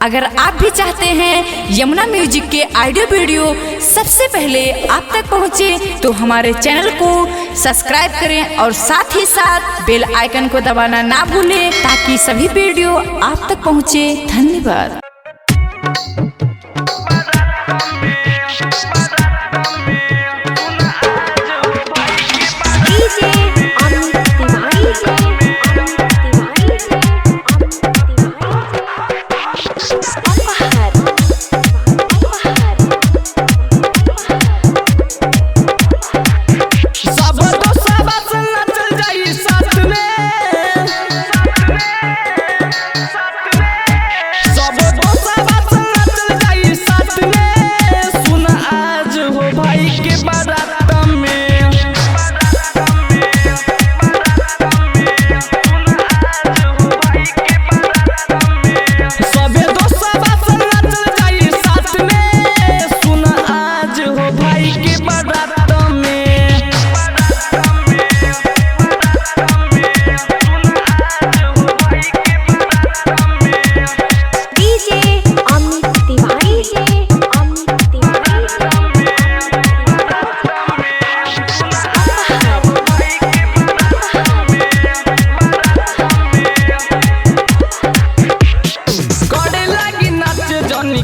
अगर आप भी चाहते हैं यमुना म्यूजिक के ऑडियो वीडियो सबसे पहले आप तक पहुंचे, तो हमारे चैनल को सब्सक्राइब करें और साथ ही साथ बेल आइकन को दबाना ना भूलें, ताकि सभी वीडियो आप तक पहुंचे। धन्यवाद।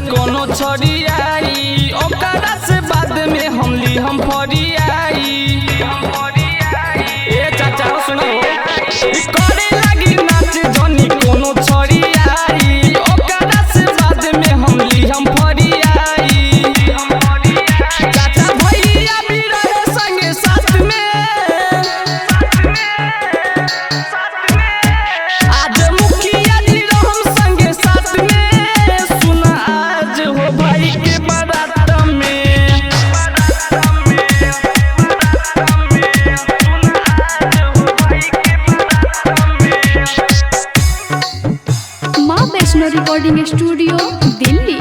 कोनो छड़ियाई ओकरा से बाद में हम फरियाई। ए चाचा सुनो, करे लगी नाच जनी कोनो छड़ियाई ओकरा से बाद में हम फरियाई। चाचा भैया भी रहे संगे साथ में, आज मुखिया जी हम संगे साथ में। भाई के बारात में माँ वैष्णो रिकॉर्डिंग स्टूडियो, दिल्ली।